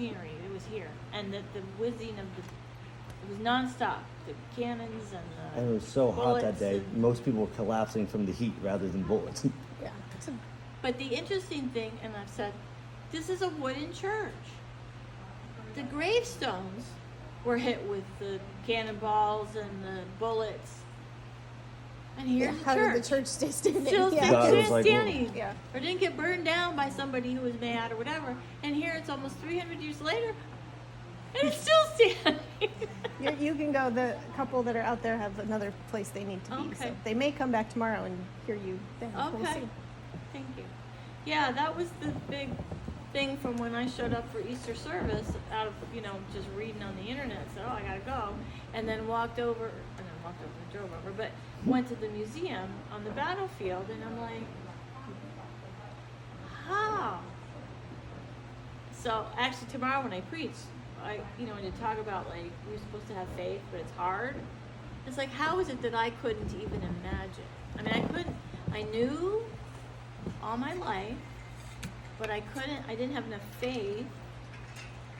machinery. It was here, and the whizzing of it was nonstop. The cannons and And it was so hot that day. and- Most people were collapsing from the heat rather than bullets. Yeah. But the interesting thing, and I've said, this is a wooden church. The gravestones were hit with the cannonballs and the bullets. And here's the How church. did the church stay standing? Still yeah. God, it was like, standing. Yeah. Or didn't get burned down by somebody who was mad or whatever. And here it's almost 300 years later, and it's still standing. You can go. The couple that are out there have another place they need to be. Okay. So they may come back tomorrow and hear you then. We'll Okay. see. Thank you. Yeah, that was the big thing from when I showed up for Easter service out of, just reading on the internet. Said, oh, I got to go. And then walked over and drove over, but went to the museum on the battlefield. And I'm like, how? So actually tomorrow when I preach, when you talk about like, we're supposed to have faith, but it's hard. It's like, how is it that I couldn't even imagine? I knew all my life, but I didn't have enough faith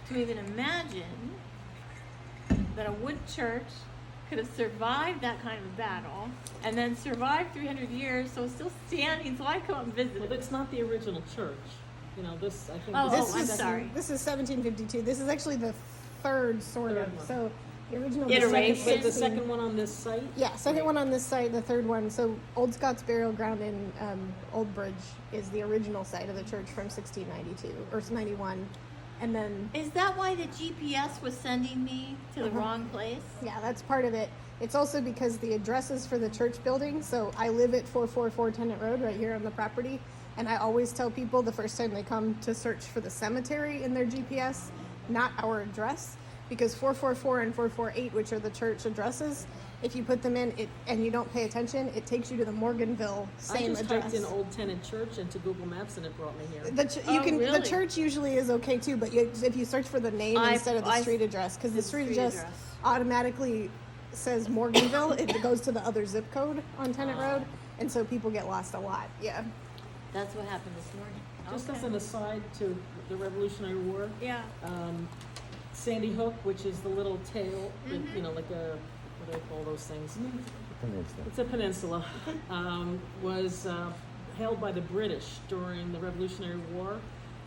to even imagine that a wood church could have survived that kind of battle and then survived 300 years, so it's still standing, so I come out and visit Well, it. it's not the original church. This, I think. Oh, this I'm is sorry. This is 1752. This is actually the third sort Third of. one. So the original Iteration. But the second one on this site? Yeah, second one on this site, the third one. So Old Scots Burial Ground in Old Bridge is the original site of the church from 1692 or 91, and then Is that why the GPS was sending me to the wrong place? yeah, that's part of it. It's also because the addresses for the church building. So I live at 444 Tennent Road right here on the property, and I always tell people the first time they come to search for the cemetery in their GPS, not our address, because 444 and 448, which are the church addresses, if you put them in it and you don't pay attention, it takes you to the Morganville same I just address. typed in Old Tennent Church into Google Maps and it brought me here. Oh, really? The church usually is okay too, but if you search for the name instead of the street address, because the street address automatically says Morganville, it goes to the other zip code on Tennant Road, and so people get lost a lot. Yeah. That's what happened this morning. Just Okay. as an aside to the Revolutionary War, Yeah. Sandy Hook, which is the little tail, like a, what do they call those things? It's a peninsula, was held by the British during the Revolutionary War.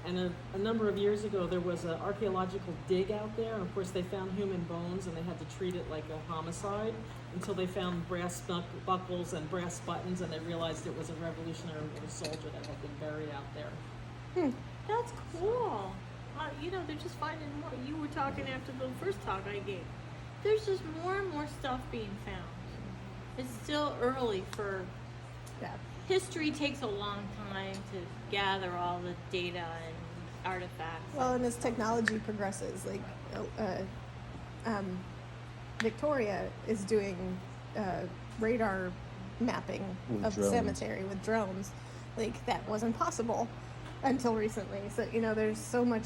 And a number of years ago, there was an archaeological dig out there. And of course, they found human bones and they had to treat it like a homicide until they found brass buckles and brass buttons, and they realized it was a Revolutionary War soldier that had been buried out there. That's cool. They're just finding more. You were talking after the first talk I gave. There's just more and more stuff being found. It's still early for Yeah. history. Takes a long time to gather all the data and artifacts. Well, and as technology progresses, like Victoria is doing radar mapping With of the drones. cemetery with drones. Like that wasn't possible until recently. So there's so much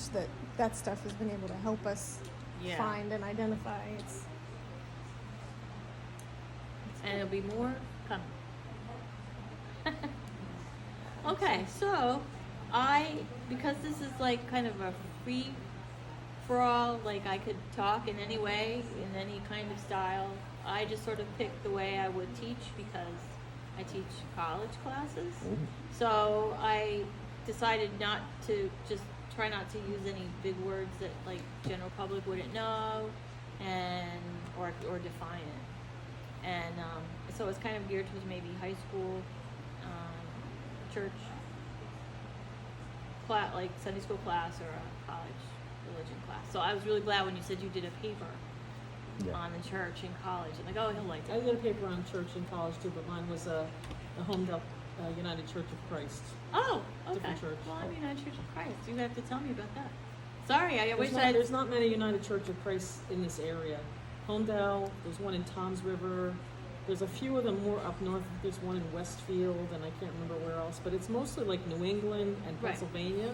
that stuff has been able to help us Yeah. find and identify. And there'll be more coming. Okay, so because this is like kind of a free for all, like I could talk in any way, in any kind of style, I just sort of picked the way I would teach because I teach college classes. So I decided not to try not to use any big words that like general public wouldn't know or define it. And so it's kind of geared towards maybe high school, church class, like Sunday school class or a college religion class. So I was really glad when you said you did a paper on the church in college. I'm like, oh, he'll like I it. did a paper on church in college too, but mine was the Homedale United Church of Christ. Oh, okay. Different church. Well, I mean, Church of Christ. You have to tell me about that. Sorry, I wish There's not many United Church of Christ in this area. Homedale, there's one in Toms River. There's a few of them more up north. There's one in Westfield, and I can't remember where else. But it's mostly like New England and Right. Pennsylvania.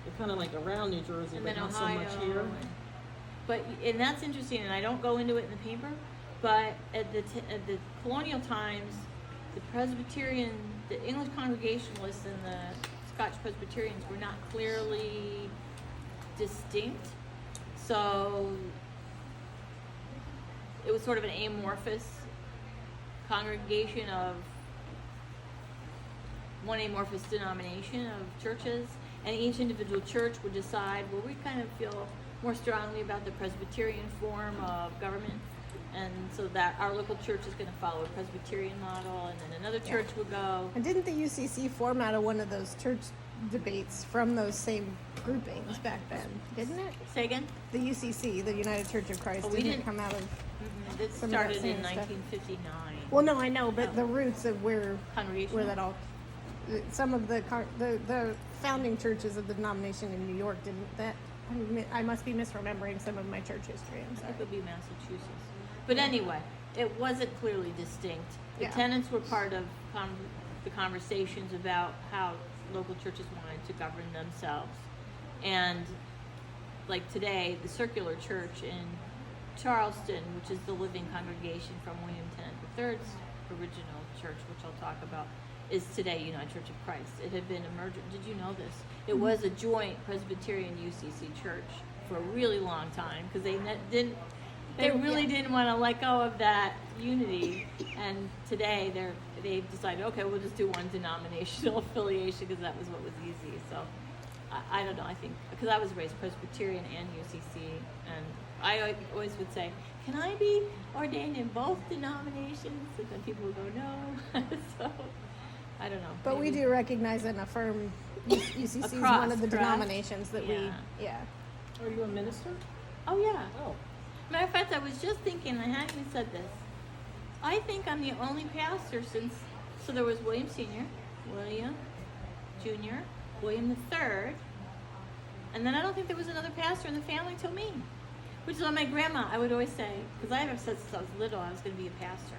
They're kind of like around New Jersey, and but then not Ohio. so much here. And that's interesting, and I don't go into it in the paper, but at the colonial times, the English Congregationalists and the Scotch Presbyterians were not clearly distinct. So it was sort of an amorphous congregation of one amorphous denomination of churches, and each individual church would decide, well, we kind of feel more strongly about the Presbyterian form of government, and so that our local church is going to follow a Presbyterian model, and then another church would go. And didn't the UCC form out of one of those church debates from those same groupings back then? Didn't it? Say again? The UCC, the United Church of Christ, Oh, we didn't it didn't- come out of? It Some of that started in same stuff. 1959. Well, no, I know, but the roots of where Congregational? that all, some of the founding churches of the denomination in New York didn't that. I must be misremembering some of my church history. I'm I sorry. think it would be Massachusetts. But anyway, it wasn't clearly distinct. The Yeah. tenants were part of the conversations about how local churches wanted to govern themselves. And like today, the Circular Church in Charleston, which is the living congregation from William Tennent III's original church, which I'll talk about, is today United Church of Christ. It had been a merger. Did you know this? It was a joint Presbyterian UCC church for a really long time because they really didn't want to let go of that unity. And today they've decided, okay, we'll just do one denominational affiliation because that was what was easy. So I don't know. I think because I was raised Presbyterian and UCC, and I always would say, can I be ordained in both denominations? And then people would go, no. So I don't know. But we Maybe. do recognize and affirm UCC is Across, one of the correct? denominations that Yeah. Are you a minister? Oh yeah. Oh. Matter of fact, I was just thinking, I hadn't even said this. I think I'm the only pastor so there was William Sr., William Jr., William III, and then I don't think there was another pastor in the family till me. Which is why my grandma, I would always say, because I have said since I was little I was going to be a pastor.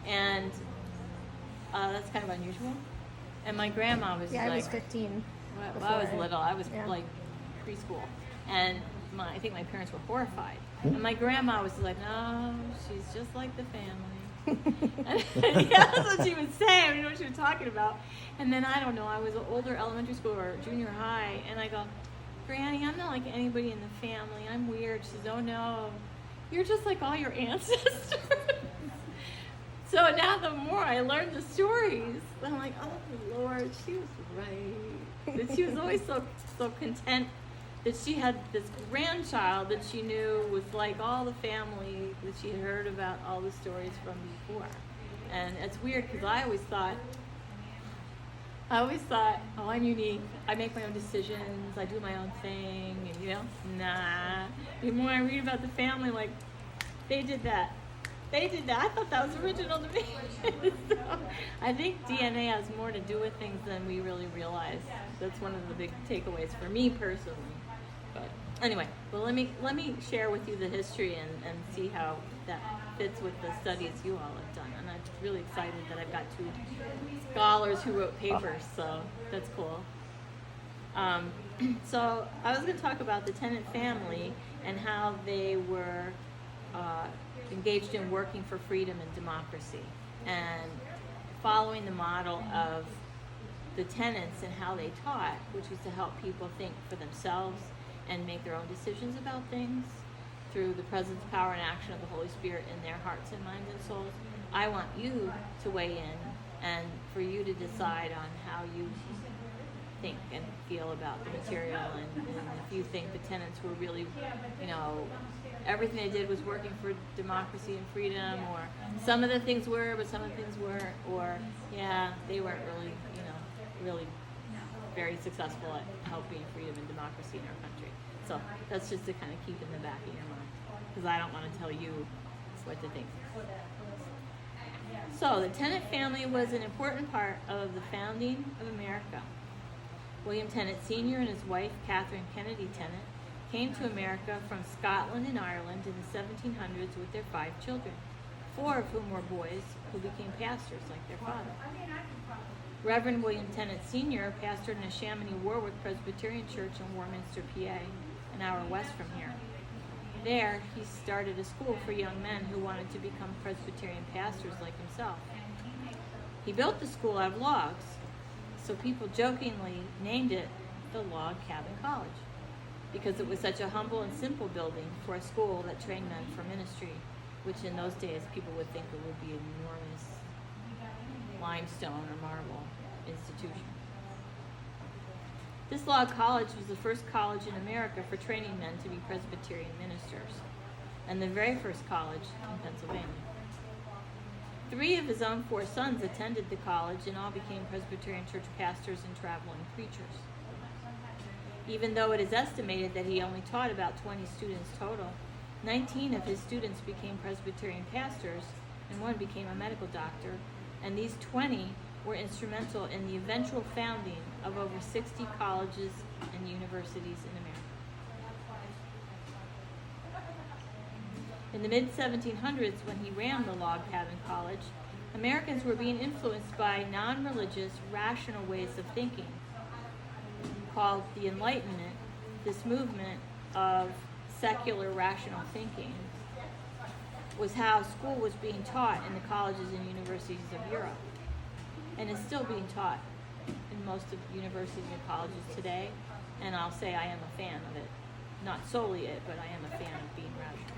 And that's kind of unusual. And my grandma was Yeah, like... I was 15. Well, I was before little. I was yeah. like preschool, and I think my parents were horrified. And my grandma was like, "No, she's just like the family." Yeah, that's what she would say. I didn't know what she was talking about. And then I don't know. I was an older elementary school or junior high, and I go, "Granny, I'm not like anybody in the family. I'm weird." She says, "Oh no, you're just like all your ancestors." So now the more I learn the stories, I'm like, oh Lord, she was right. That she was always so content that she had this grandchild that she knew was like all the family that she had heard about all the stories from before. And it's weird because I always thought, oh, I'm unique. I make my own decisions. I do my own thing. And nah. The more I read about the family, like, they did that. I thought that was original to me. So, I think DNA has more to do with things than we really realize. That's one of the big takeaways for me personally. But anyway, well, let me share with you the history and see how that fits with the studies you all have done. And I'm really excited that I've got two scholars who wrote papers, so that's cool. So I was going to talk about the Tennent family and how they were engaged in working for freedom and democracy, and following the model of the Tennents and how they taught, which was to help people think for themselves and make their own decisions about things through the presence, power, and action of the Holy Spirit in their hearts and minds and souls. I want you to weigh in and for you to decide on how you think and feel about the material, and if you think the Tennents were really, everything they did was working for democracy and freedom, or some of the things were, but some of the things weren't, or they weren't really, really very successful at helping freedom and democracy in our country. So that's just to kind of keep in the back of your mind, because I don't want to tell you what to think. So the Tennent family was an important part of the founding of America. William Tennent Sr. and his wife, Catherine Kennedy Tennent, came to America from Scotland and Ireland in the 1700s with their 5 children, 4 of whom were boys who became pastors like their father. Reverend William Tennent Sr. pastored in a Chamonix Warwick Presbyterian Church in Warminster, PA, an hour west from here. There, he started a school for young men who wanted to become Presbyterian pastors like himself. He built the school out of logs, so people jokingly named it the Log Cabin College. because it was such a humble and simple building for a school that trained men for ministry, which in those days people would think it would be an enormous limestone or marble institution. This log college was the first college in America for training men to be Presbyterian ministers, and the very first college in Pennsylvania. 3 of his own 4 sons attended the college and all became Presbyterian church pastors and traveling preachers. Even though it is estimated that he only taught about 20 students total, 19 of his students became Presbyterian pastors and 1 became a medical doctor, and these 20 were instrumental in the eventual founding of over 60 colleges and universities in America. In the mid-1700s, when he ran the log cabin college, Americans were being influenced by non-religious, rational ways of thinking, called the Enlightenment. This movement of secular, rational thinking was how school was being taught in the colleges and universities of Europe, and is still being taught in most of universities and colleges today, and I'll say I am a fan of it. Not solely it, but I am a fan of being rational.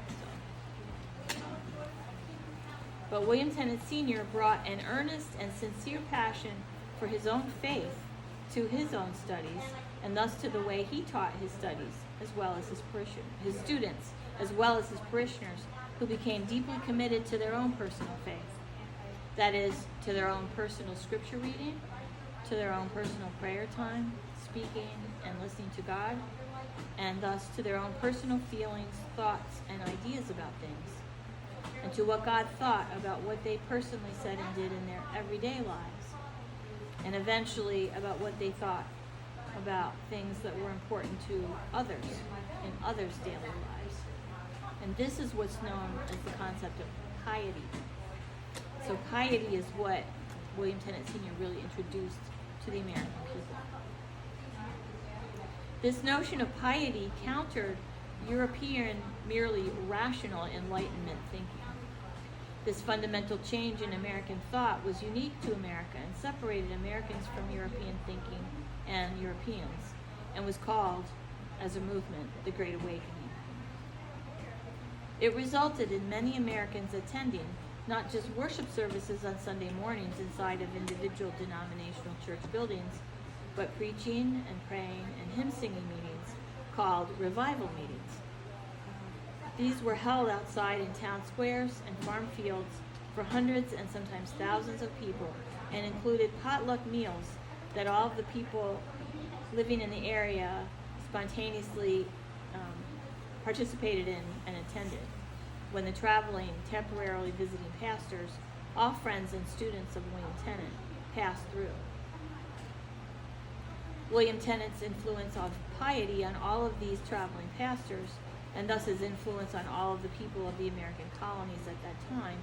But William Tennent Sr. brought an earnest and sincere passion for his own faith to his own studies, and thus to the way he taught his studies, as well as his students, as well as his parishioners, who became deeply committed to their own personal faith. That is, to their own personal scripture reading, to their own personal prayer time, speaking and listening to God, and thus to their own personal feelings, thoughts, and ideas about things, and to what God thought about what they personally said and did in their everyday lives, and eventually about what they thought about things that were important to others in others' daily lives. And this is what's known as the concept of piety. So piety is what William Tennent Sr. really introduced to the American people. This notion of piety countered European, merely rational Enlightenment thinking. This fundamental change in American thought was unique to America and separated Americans from European thinking and Europeans, and was called, as a movement, the Great Awakening. It resulted in many Americans attending not just worship services on Sunday mornings inside of individual denominational church buildings, but preaching and praying and hymn-singing meetings called revival meetings. These were held outside in town squares and farm fields for hundreds and sometimes thousands of people, and included potluck meals that all of the people living in the area spontaneously participated in and attended, when the traveling, temporarily visiting pastors, all friends and students of William Tennent, passed through. William Tennent's influence of piety on all of these traveling pastors, and thus his influence on all of the people of the American colonies at that time,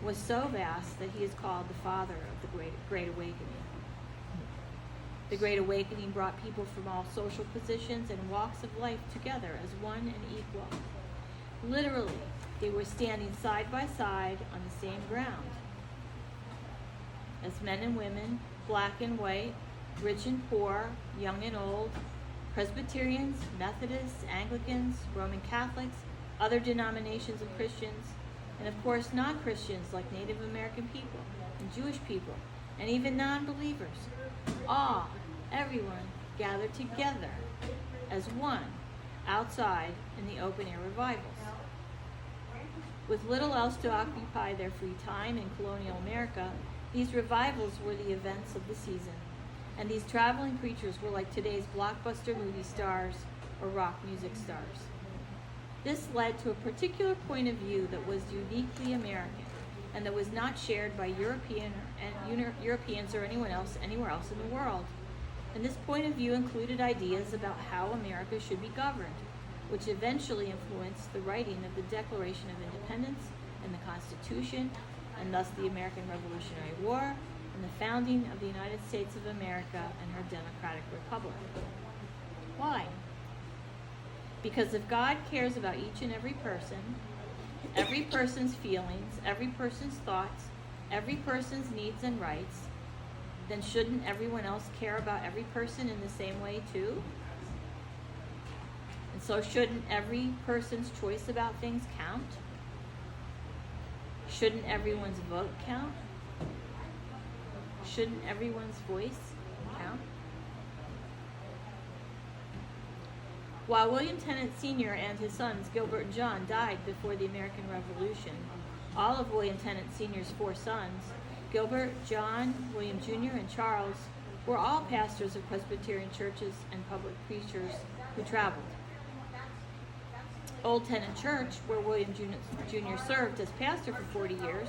was so vast that he is called the father of the Great Awakening. The Great Awakening brought people from all social positions and walks of life together as one and equal. Literally, they were standing side by side on the same ground, as men and women, black and white, rich and poor, young and old, Presbyterians, Methodists, Anglicans, Roman Catholics, other denominations of Christians, and of course non-Christians like Native American people and Jewish people, and even non-believers. All, everyone gathered together as one outside in the open-air revivals. With little else to occupy their free time in colonial America, these revivals were the events of the season, and these traveling preachers were like today's blockbuster movie stars or rock music stars. This led to a particular point of view that was uniquely American, and that was not shared by Europeans or anyone else anywhere else in the world. And this point of view included ideas about how America should be governed, which eventually influenced the writing of the Declaration of Independence and the Constitution, and thus the American Revolutionary War, and the founding of the United States of America and her democratic republic. Why? Because if God cares about each and every person's feelings, every person's thoughts, every person's needs and rights, then shouldn't everyone else care about every person in the same way too? And so shouldn't every person's choice about things count? Shouldn't everyone's vote count? Shouldn't everyone's voice count? While William Tennent Sr. and his sons, Gilbert and John, died before the American Revolution, all of William Tennent Sr.'s 4 sons, Gilbert, John, William Jr., and Charles, were all pastors of Presbyterian churches and public preachers who traveled. Old Tennent Church, where William Jr. served as pastor for 40 years,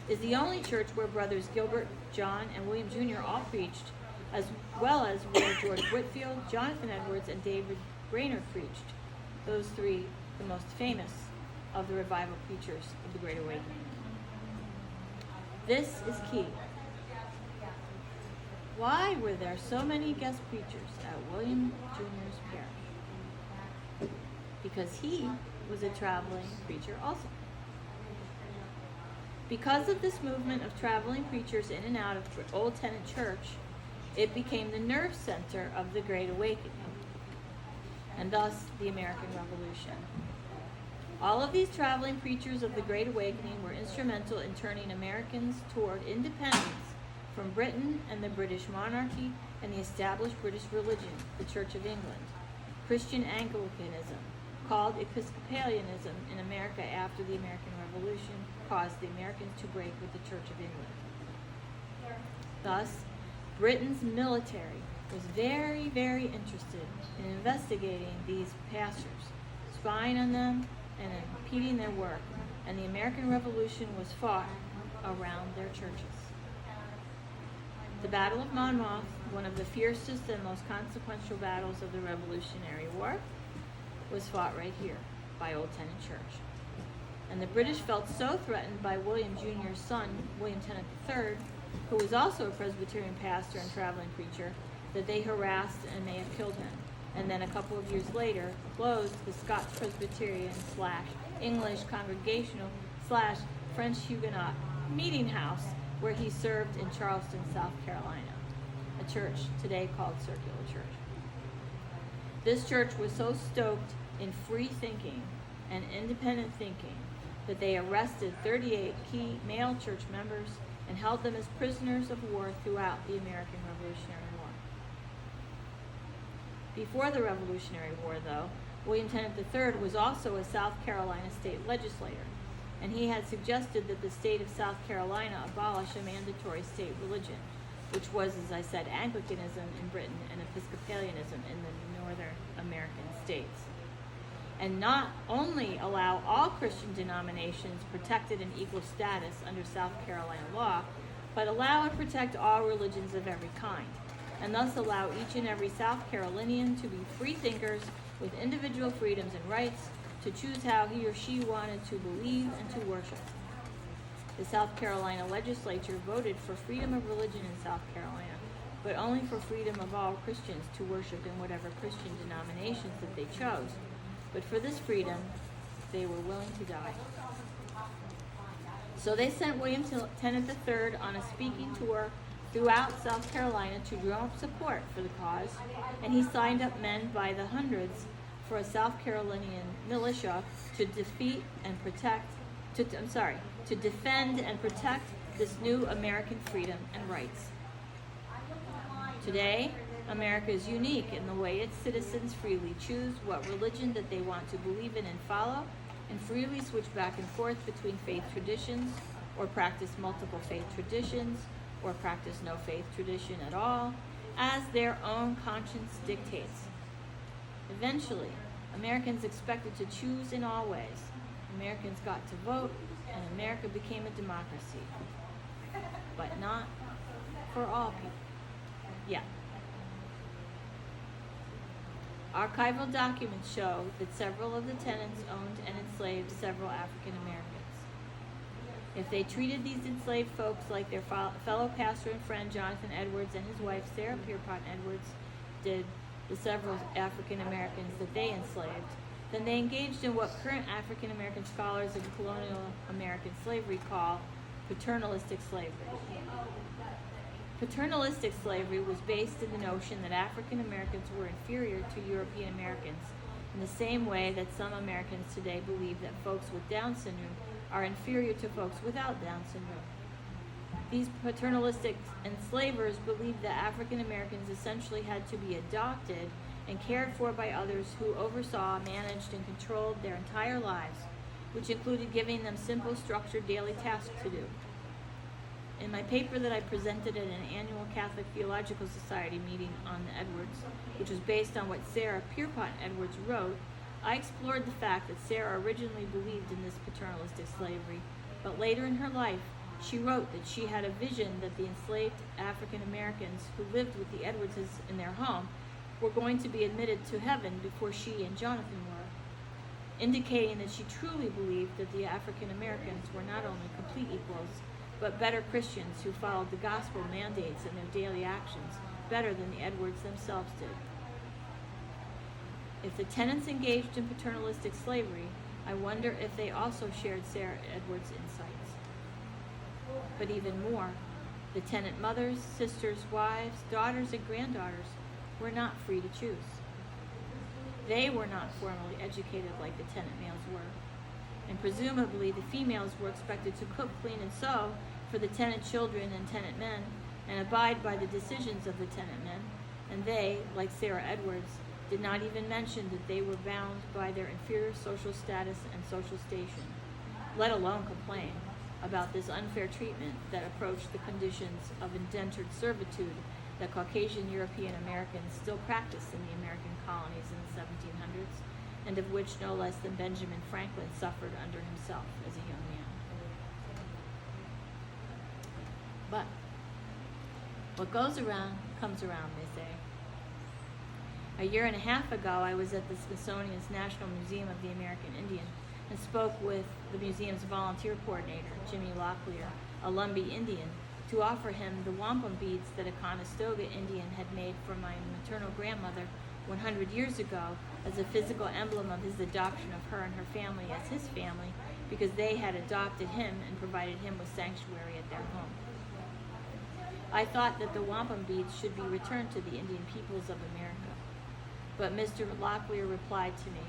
is the only church where brothers Gilbert, John, and William Jr. all preached, as well as where George Whitefield, Jonathan Edwards, and David Brainerd preached. Those 3, the most famous of the revival preachers of the Great Awakening. This is key. Why were there so many guest preachers at William Jr.'s parish? Because he was a traveling preacher also. Because of this movement of traveling preachers in and out of Old Tennent Church, it became the nerve center of the Great Awakening, and thus the American Revolution. All of these traveling preachers of the Great Awakening were instrumental in turning Americans toward independence from Britain and the British monarchy and the established British religion, the Church of England. Christian Anglicanism, called Episcopalianism in America after the American Revolution, caused the Americans to break with the Church of England. Thus, Britain's military was very, very interested in investigating these pastors, spying on them, and impeding their work, and the American Revolution was fought around their churches. The Battle of Monmouth, one of the fiercest and most consequential battles of the Revolutionary War, was fought right here by Old Tennent Church. And the British felt so threatened by William Jr.'s son, William Tennent III, who was also a Presbyterian pastor and traveling preacher, that they harassed and may have killed him. And then a couple of years later, closed the Scotch Presbyterian / English Congregational / French Huguenot meeting house where he served in Charleston, South Carolina, a church today called Circular Church. This church was so stoked in free thinking and independent thinking that they arrested 38 key male church members and held them as prisoners of war throughout the American Revolutionary War. Before the Revolutionary War, though, William Tennent III was also a South Carolina state legislator, and he had suggested that the state of South Carolina abolish a mandatory state religion, which was, as I said, Anglicanism in Britain and Episcopalianism in the northern American states, and not only allow all Christian denominations protected in equal status under South Carolina law, but allow and protect all religions of every kind, and thus allow each and every South Carolinian to be free thinkers with individual freedoms and rights to choose how he or she wanted to believe and to worship. The South Carolina legislature voted for freedom of religion in South Carolina, but only for freedom of all Christians to worship in whatever Christian denominations that they chose. But for this freedom, they were willing to die. So they sent William Tennent III on a speaking tour throughout South Carolina to drum up support for the cause, and he signed up men by the hundreds for a South Carolinian militia to defend and protect this new American freedom and rights. Today, America is unique in the way its citizens freely choose what religion that they want to believe in and follow, and freely switch back and forth between faith traditions, or practice multiple faith traditions, or practice no faith tradition at all, as their own conscience dictates. Eventually, Americans expected to choose in all ways. Americans got to vote, and America became a democracy. But not for all people. Yeah. Archival documents show that several of the tenants owned and enslaved several African Americans. If they treated these enslaved folks like their fellow pastor and friend Jonathan Edwards and his wife Sarah Pierpont Edwards did the several African Americans that they enslaved, then they engaged in what current African American scholars of colonial American slavery call paternalistic slavery. Paternalistic slavery was based in the notion that African Americans were inferior to European Americans in the same way that some Americans today believe that folks with Down syndrome are inferior to folks without Down syndrome. These paternalistic enslavers believed that African Americans essentially had to be adopted and cared for by others who oversaw, managed, and controlled their entire lives, which included giving them simple, structured daily tasks to do. In my paper that I presented at an annual Catholic Theological Society meeting on the Edwards, which was based on what Sarah Pierpont Edwards wrote, I explored the fact that Sarah originally believed in this paternalistic slavery, but later in her life, she wrote that she had a vision that the enslaved African Americans who lived with the Edwardses in their home were going to be admitted to heaven before she and Jonathan were, indicating that she truly believed that the African Americans were not only complete equals, but better Christians who followed the gospel mandates in their daily actions better than the Edwards themselves did. If the Tennents engaged in paternalistic slavery, I wonder if they also shared Sarah Edwards' insights. But even more, the Tennent mothers, sisters, wives, daughters, and granddaughters were not free to choose. They were not formally educated like the Tennent males were, and presumably the females were expected to cook, clean, and sew for the Tennent children and Tennent men, and abide by the decisions of the Tennent men, and they, like Sarah Edwards, did not even mention that they were bound by their inferior social status and social station, let alone complain about this unfair treatment that approached the conditions of indentured servitude that Caucasian European Americans still practiced in the American colonies in the 1700s, and of which no less than Benjamin Franklin suffered under himself as a young man. But what goes around comes around, they say. A year and a half ago, I was at the Smithsonian's National Museum of the American Indian and spoke with the museum's volunteer coordinator, Jimmy Locklear, a Lumbee Indian, to offer him the wampum beads that a Conestoga Indian had made for my maternal grandmother 100 years ago as a physical emblem of his adoption of her and her family as his family, because they had adopted him and provided him with sanctuary at their home. I thought that the wampum beads should be returned to the Indian peoples of America, but Mr. Locklear replied to me,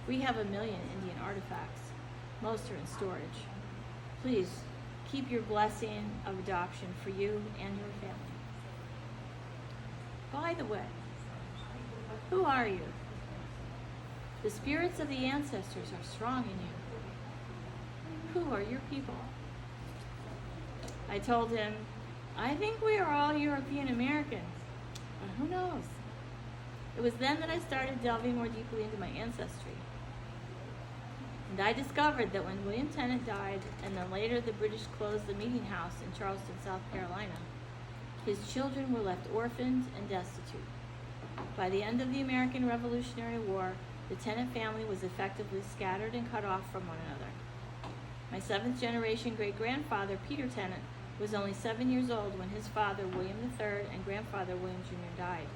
"We have 1 million Indian artifacts. Most are in storage. Please, keep your blessing of adoption for you and your family." By the way, who are you? The spirits of the ancestors are strong in you. Who are your people? I told him, "I think we are all European Americans, but who knows?" It was then that I started delving more deeply into my ancestry. And I discovered that when William Tennent died, and then later the British closed the meeting house in Charleston, South Carolina, his children were left orphaned and destitute. By the end of the American Revolutionary War, the Tennent family was effectively scattered and cut off from one another. My 7th generation great-grandfather, Peter Tennent, was only 7 years old when his father, William III, and grandfather, William Jr., died.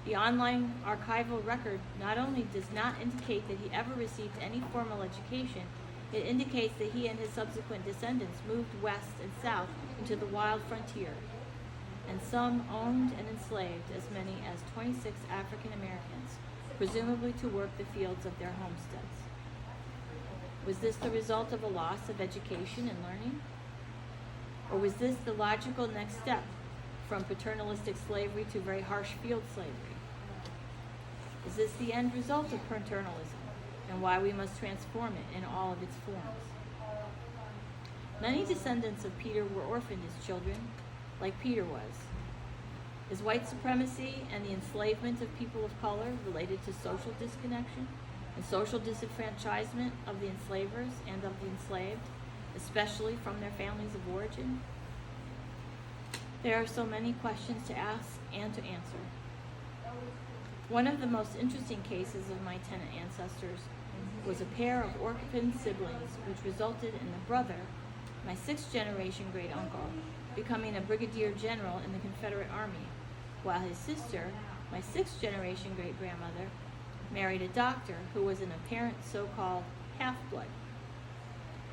The online archival record not only does not indicate that he ever received any formal education, it indicates that he and his subsequent descendants moved west and south into the wild frontier, and some owned and enslaved as many as 26 African Americans, presumably to work the fields of their homesteads. Was this the result of a loss of education and learning? Or was this the logical next step from paternalistic slavery to very harsh field slavery? Is this the end result of paternalism, and why we must transform it in all of its forms? Many descendants of Peter were orphaned as children, like Peter was. Is white supremacy and the enslavement of people of color related to social disconnection and social disenfranchisement of the enslavers and of the enslaved, especially from their families of origin? There are so many questions to ask and to answer. One of the most interesting cases of my Tennent ancestors was a pair of orphan siblings, which resulted in the brother, my 6th generation great uncle, becoming a brigadier general in the Confederate Army, while his sister, my 6th generation great grandmother, married a doctor who was an apparent so-called half-blood,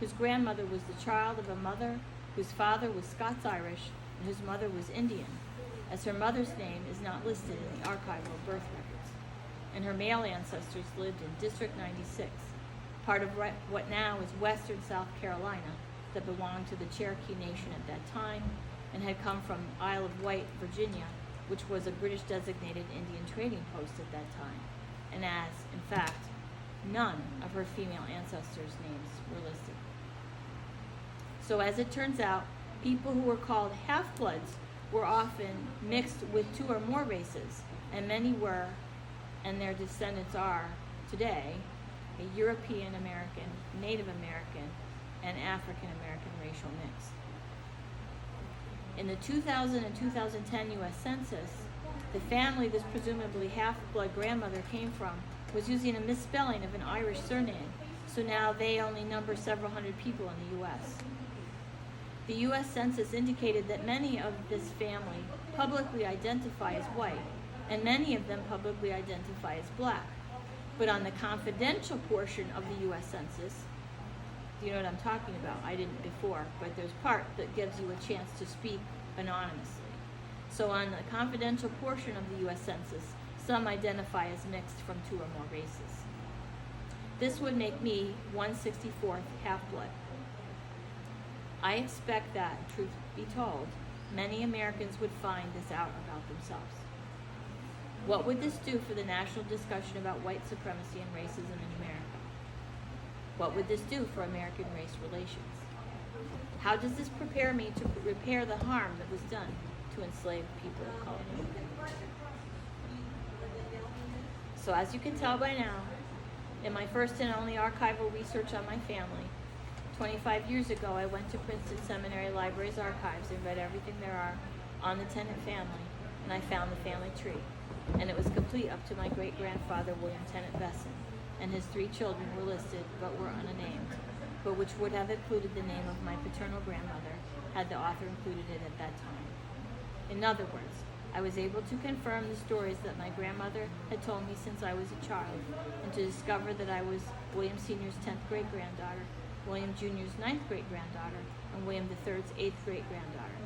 whose grandmother was the child of a mother whose father was Scots-Irish and whose mother was Indian, as her mother's name is not listed in the archival birth records. and her male ancestors lived in District 96, part of what now is western South Carolina, that belonged to the Cherokee Nation at that time and had come from Isle of Wight, Virginia, which was a British designated Indian trading post at that time, and as, in fact, none of her female ancestors' names were listed. So as it turns out, people who were called half-bloods were often mixed with two or more races, and many were, and their descendants are, today, a European American, Native American, and African American racial mix. In the 2000 and 2010 U.S. Census, the family this presumably half-blood grandmother came from was using a misspelling of an Irish surname, so now they only number several hundred people in the U.S. The U.S. Census indicated that many of this family publicly identify as white, and many of them publicly identify as black. But on the confidential portion of the U.S. Census, do you know what I'm talking about? I didn't before, but there's part that gives you a chance to speak anonymously. So on the confidential portion of the U.S. Census, some identify as mixed from two or more races. This would make me 1/64th half-blood. I expect that, truth be told, many Americans would find this out about themselves. What would this do for the national discussion about white supremacy and racism in America? What would this do for American race relations? How does this prepare me to repair the harm that was done to enslaved people of color? So as you can tell by now, in my first and only archival research on my family, 25 years ago I went to Princeton Seminary Library's archives and read everything there are on the Tennent family, and I found the family tree. And it was complete up to my great-grandfather, William Tennent, and his 3 children were listed but were unnamed, but which would have included the name of my paternal grandmother had the author included it at that time. In other words, I was able to confirm the stories that my grandmother had told me since I was a child, and to discover that I was William Sr.'s 10th great-granddaughter, William Jr.'s 9th great-granddaughter, and William III's 8th great-granddaughter.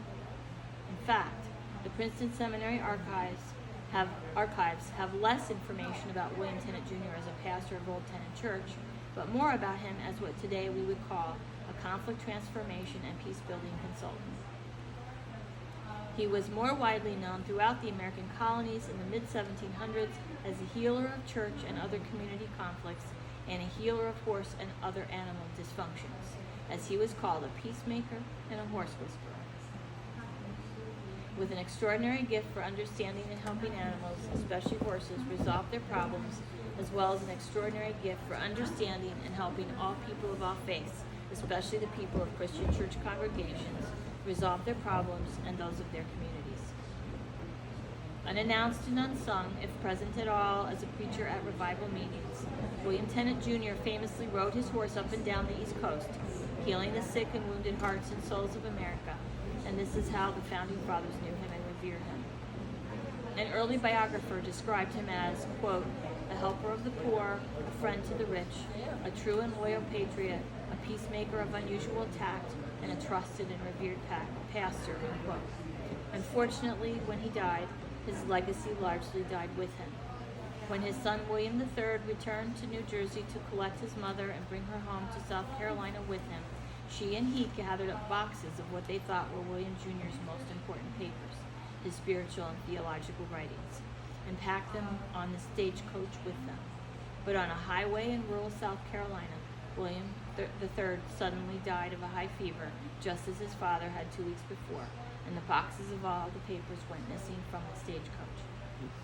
In fact, the Princeton Seminary archives have less information about William Tennent Jr. as a pastor of Old Tennent Church, but more about him as what today we would call a conflict transformation and peace-building consultant. He was more widely known throughout the American colonies in the mid-1700s as a healer of church and other community conflicts, and a healer of horse and other animal dysfunctions, as he was called a peacemaker and a horse whisperer. With an extraordinary gift for understanding and helping animals, especially horses, resolve their problems, as well as an extraordinary gift for understanding and helping all people of all faiths, especially the people of Christian church congregations, resolve their problems and those of their communities. Unannounced and unsung, if present at all as a preacher at revival meetings, William Tennent Jr. famously rode his horse up and down the East Coast, healing the sick and wounded hearts and souls of America, and this is how the Founding Fathers knew him and revered him. An early biographer described him as, quote, a helper of the poor, a friend to the rich, a true and loyal patriot, a peacemaker of unusual tact, and a trusted and revered pastor, unquote. Unfortunately, when he died, his legacy largely died with him. When his son William III returned to New Jersey to collect his mother and bring her home to South Carolina with him, she and he gathered up boxes of what they thought were William Jr.'s most important papers, his spiritual and theological writings, and packed them on the stagecoach with them. But on a highway in rural South Carolina, William III suddenly died of a high fever, just as his father had 2 weeks before, and the boxes of all the papers went missing from the stagecoach.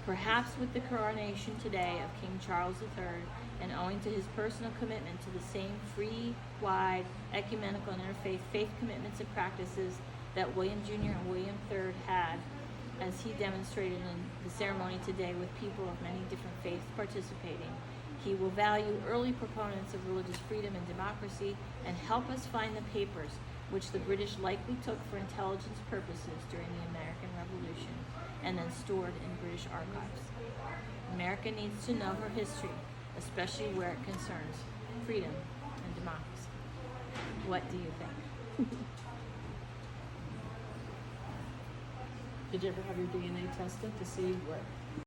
Perhaps with the coronation today of King Charles III, and owing to his personal commitment to the same free, wide, ecumenical, and interfaith faith commitments and practices that William Jr. and William III had, as he demonstrated in the ceremony today with people of many different faiths participating, he will value early proponents of religious freedom and democracy and help us find the papers which the British likely took for intelligence purposes during the American Revolution and then stored in British archives. America needs to know her history, especially where it concerns freedom and democracy. What do you think? Did you ever have your DNA tested to see what